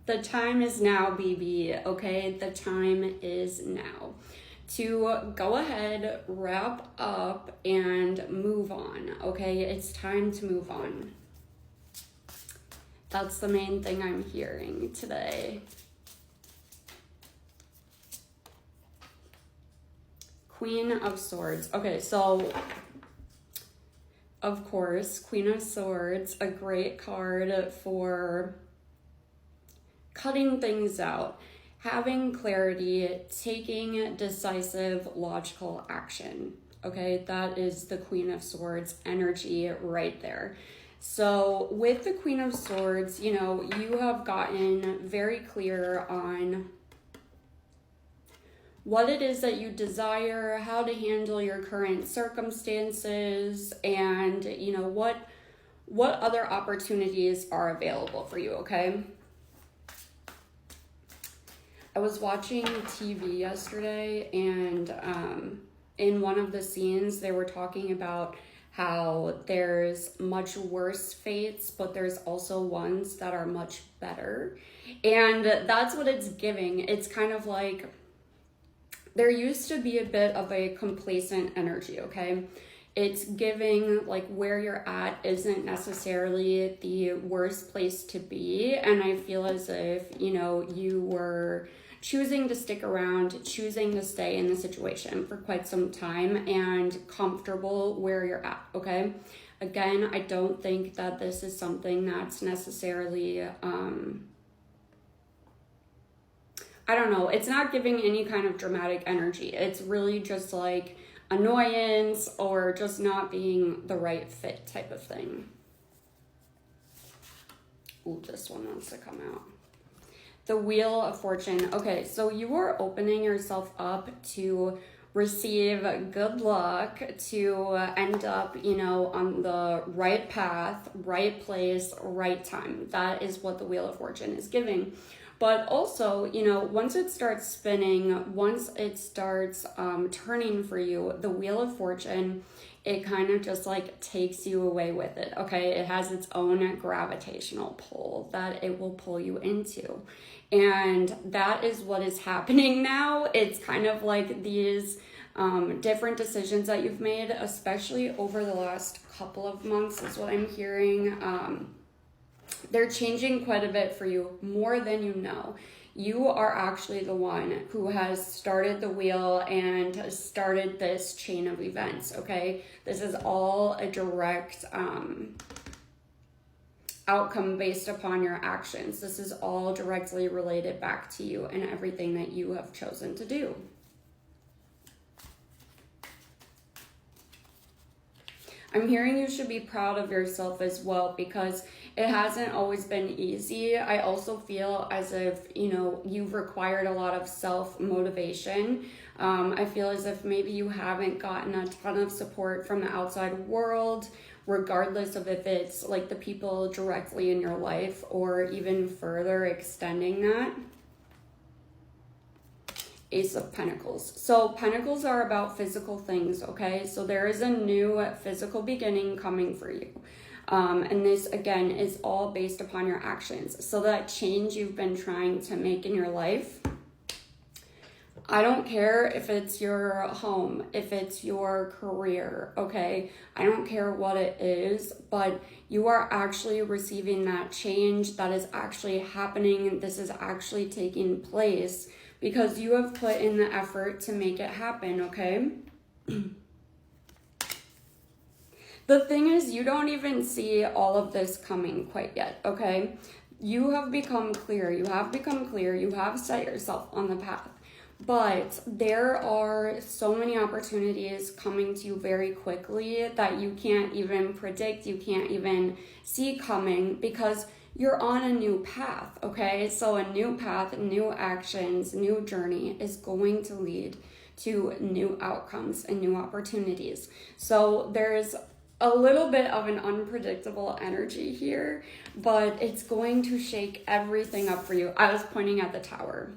The time is now, BB, okay? The time is now to go ahead, wrap up, and move on, okay? It's time to move on. That's the main thing I'm hearing today. Queen of Swords. Okay, so of course, Queen of Swords, a great card for cutting things out, having clarity, taking decisive, logical action. Okay, that is the Queen of Swords energy right there. So with the Queen of Swords, you know, you have gotten very clear on what it is that you desire, how to handle your current circumstances, and, you know, what other opportunities are available for you, okay? I was watching TV yesterday, and in one of the scenes, they were talking about how there's much worse fates, but there's also ones that are much better. And that's what it's giving. It's kind of like there used to be a bit of a complacent energy, okay? It's giving like where you're at isn't necessarily the worst place to be. And I feel as if, you know, you were choosing to stick around, choosing to stay in the situation for quite some time and comfortable where you're at, okay? Again, I don't think that this is something that's necessarily, I don't know, it's not giving any kind of dramatic energy. It's really just like annoyance or just not being the right fit type of thing. Ooh, this one wants to come out. The Wheel of Fortune. Okay, so you are opening yourself up to receive good luck, to end up, you know, on the right path, right place, right time. That is what the Wheel of Fortune is giving. But also, you know, once it starts spinning, once it starts turning for you, the Wheel of Fortune, it kind of just like takes you away with it, okay? It has its own gravitational pull that it will pull you into. And that is what is happening now. It's kind of like these different decisions that you've made, especially over the last couple of months is what I'm hearing. They're changing quite a bit for you, more than you know. You are actually the one who has started the wheel and started this chain of events, okay? This is all a direct outcome based upon your actions. This is all directly related back to you and everything that you have chosen to do. I'm hearing you should be proud of yourself as well, because it hasn't always been easy. I also feel as if, you know, you've required a lot of self-motivation. I feel as if maybe you haven't gotten a ton of support from the outside world, regardless of if it's like the people directly in your life or even further extending that. Ace of Pentacles. So Pentacles are about physical things, okay? So there is a new physical beginning coming for you. And this, again, is all based upon your actions. So that change you've been trying to make in your life, I don't care if it's your home, if it's your career, okay? I don't care what it is, but you are actually receiving that change that is actually happening. This is actually taking place because you have put in the effort to make it happen, okay? The thing is, you don't even see all of this coming quite yet, okay? You have become clear. You have set yourself on the path. But there are so many opportunities coming to you very quickly that you can't even predict, you can't even see coming, because you're on a new path, okay? So a new path, new actions, new journey is going to lead to new outcomes and new opportunities. So there's a little bit of an unpredictable energy here, but it's going to shake everything up for you. I was pointing at the Tower.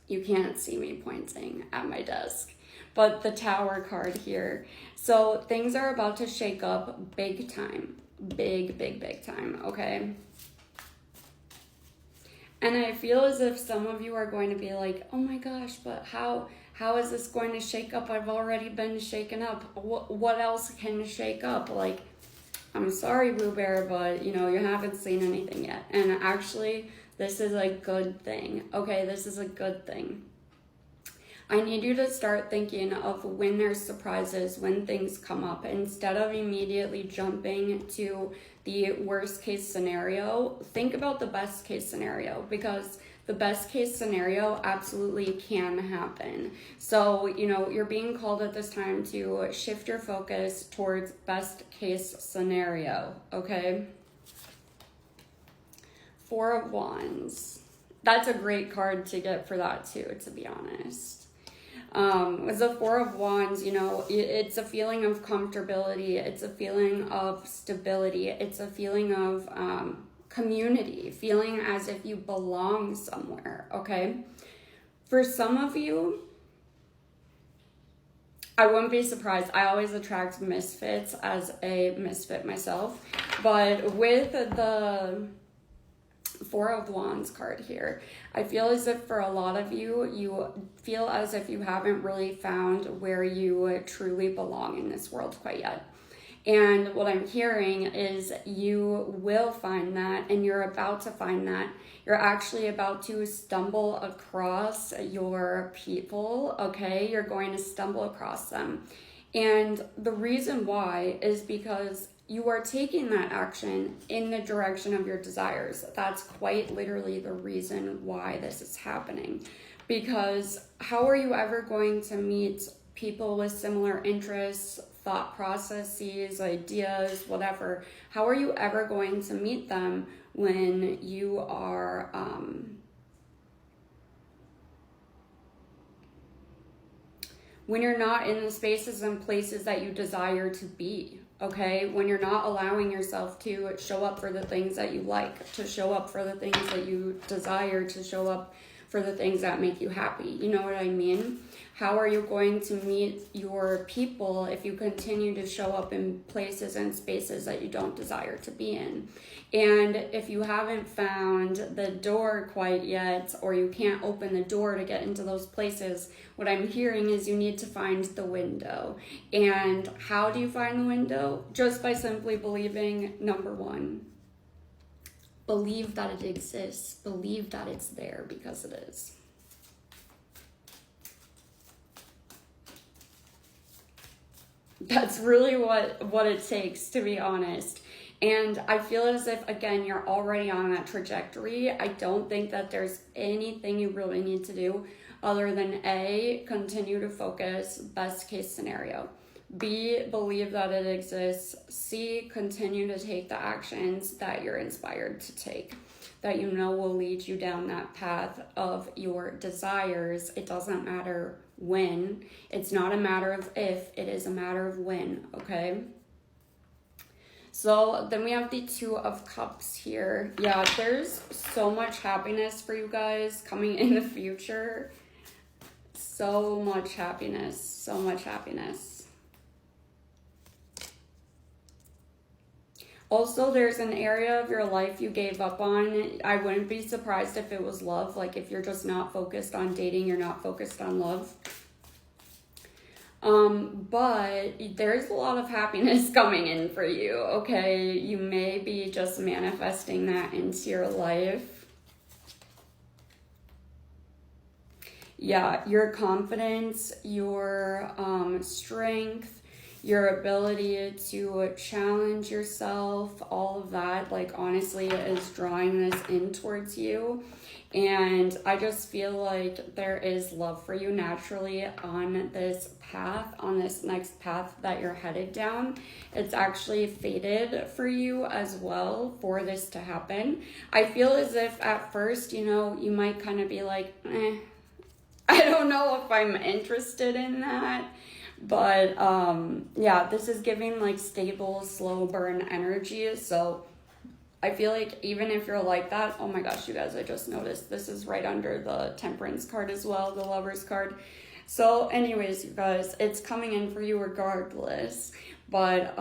You can't see me pointing at my desk, but the Tower card here. So things are about to shake up big time. Big time, okay? And I feel as if some of you are going to be like, oh my gosh, but how is this going to shake up? I've already been shaken up. What else can shake up? Like, I'm sorry, Boo Bear, but you haven't seen anything yet. And actually, this is a good thing. Okay, this is a good thing. I need you to start thinking of when there's surprises, when things come up, instead of immediately jumping to the worst case scenario. Think about the best case scenario, because the best case scenario absolutely can happen. So, you're being called at this time to shift your focus towards best case scenario, okay? Four of Wands. That's a great card to get for that too, to be honest. With the Four of Wands, it's a feeling of comfortability. It's a feeling of stability. It's a feeling of community, feeling as if you belong somewhere, okay? For some of you, I wouldn't be surprised. I always attract misfits as a misfit myself. But with the Four of Wands card here, I feel as if for a lot of you, you feel as if you haven't really found where you truly belong in this world quite yet. And what I'm hearing is you will find that, and you're about to find that. You're actually about to stumble across your people, okay? You're going to stumble across them. And the reason why is because you are taking that action in the direction of your desires. That's quite literally the reason why this is happening. Because how are you ever going to meet people with similar interests, thought processes, ideas, whatever? How are you ever going to meet them when you are when you're not in the spaces and places that you desire to be? Okay, when you're not allowing yourself to show up for the things that you like, to show up for the things that you desire, to show up for the things that make you happy. You know what I mean? How are you going to meet your people if you continue to show up in places and spaces that you don't desire to be in? And if you haven't found the door quite yet, or you can't open the door to get into those places, what I'm hearing is you need to find the window. And how do you find the window? Just by simply believing, number one, believe that it exists. Believe that it's there, because it is. That's really what it takes, to be honest. And I feel as if, again, you're already on that trajectory. I don't think that there's anything you really need to do other than A, continue to focus, best case scenario. B, believe that it exists. C, continue to take the actions that you're inspired to take, that you know will lead you down that path of your desires. It doesn't matter when. It's not a matter of if, it is a matter of when, okay? So then we have the Two of Cups here. Yeah, there's so much happiness for you guys coming in the future. So much happiness, so much happiness. Also, there's an area of your life you gave up on. I wouldn't be surprised if it was love. Like if you're just not focused on dating, you're not focused on love. But there's a lot of happiness coming in for you, okay? You may be just manifesting that into your life. Yeah, your confidence, your strength, your ability to challenge yourself, all of that, like honestly, is drawing this in towards you. And I just feel like there is love for you naturally on this path, on this next path that you're headed down. It's actually fated for you as well for this to happen. I feel as if at first, you might kind of be like, I don't know if I'm interested in that. But yeah, this is giving like stable, slow burn energy. So I feel like even if you're like that, oh my gosh, you guys, I just noticed this is right under the Temperance card as well, the Lovers card. So anyways, you guys, it's coming in for you regardless. But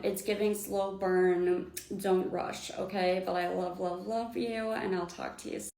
it's giving slow burn, don't rush, okay? But I love, love, love you, and I'll talk to you soon.